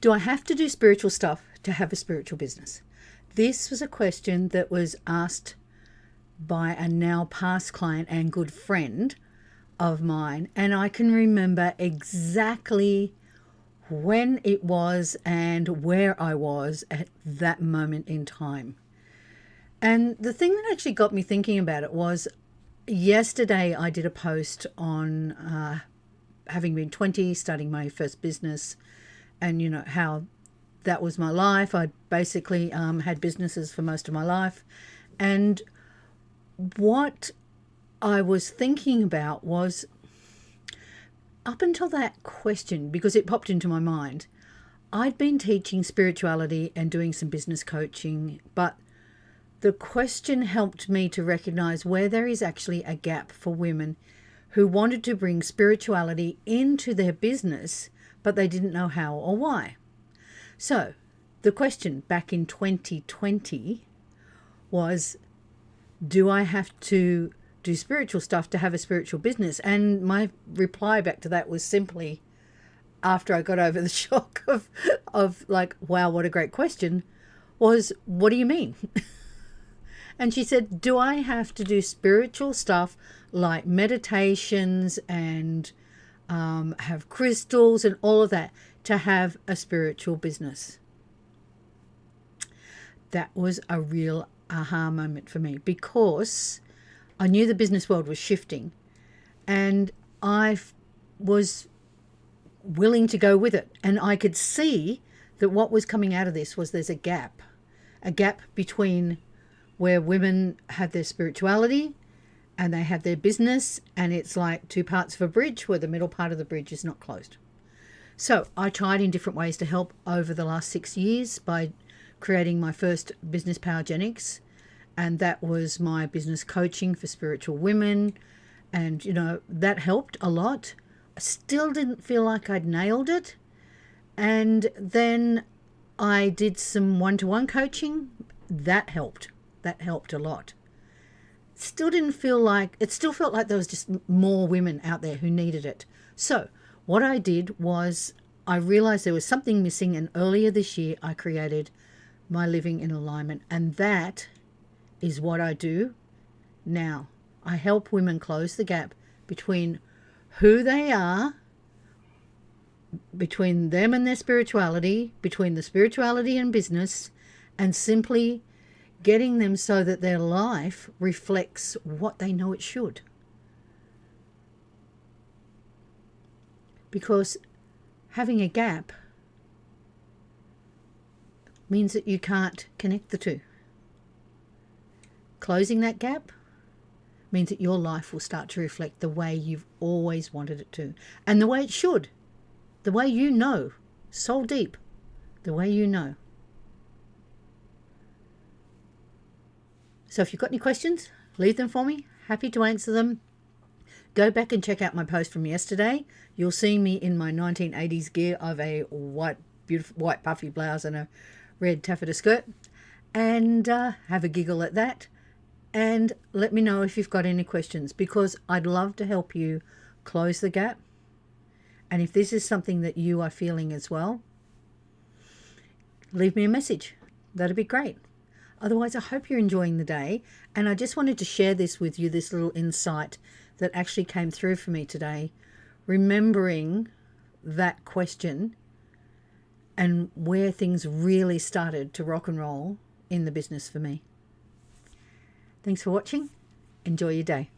Do I have to do spiritual stuff to have a spiritual business? This was a question that was asked by a now past client and good friend of mine, and I can remember exactly when it was and where I was at that moment in time. And the thing that actually got me thinking about it was yesterday I did a post on having been 20, starting my first business, and how that was my life. I basically had businesses for most of my life. And what I was thinking about was, up until that question, because it popped into my mind, I'd been teaching spirituality and doing some business coaching, but the question helped me to recognize where there is actually a gap for women who wanted to bring spirituality into their business, but they didn't know how or why. So the question back in 2020 was, do I have to do spiritual stuff to have a spiritual business? And my reply back to that was simply, after I got over the shock of like, wow, what a great question, was, what do you mean? And she said, do I have to do spiritual stuff like meditations and have crystals and all of that to have a spiritual business? That was a real aha moment for me, because I knew the business world was shifting, and I was willing to go with it. And I could see that what was coming out of this was there's a gap between where women have their spirituality and they have their business, and it's like two parts of a bridge where the middle part of the bridge is not closed. So I tried in different ways to help over the last 6 years by creating my first business, Powergenics, and that was my business coaching for spiritual women. And, that helped a lot. I still didn't feel like I'd nailed it. And then I did some one-to-one coaching. That helped. That helped a lot. It still felt like there was just more women out there who needed it. So what I did was I realized there was something missing, and earlier this year I created my Living in Alignment, and that is what I do now. I help women close the gap between who they are, between them and their spirituality, between the spirituality and business, and simply getting them so that their life reflects what they know it should. Because having a gap means that you can't connect the two. Closing that gap means that your life will start to reflect the way you've always wanted it to, and the way it should, the way you know, soul deep, the way you know. So if you've got any questions, leave them for me. Happy to answer them. Go back and check out my post from yesterday. You'll see me in my 1980s gear of a beautiful white puffy blouse and a red taffeta skirt, and have a giggle at that. And let me know if you've got any questions, because I'd love to help you close the gap. And if this is something that you are feeling as well, leave me a message. That'd be great. Otherwise, I hope you're enjoying the day. And I just wanted to share this with you, this little insight that actually came through for me today, remembering that question and where things really started to rock and roll in the business for me. Thanks for watching. Enjoy your day.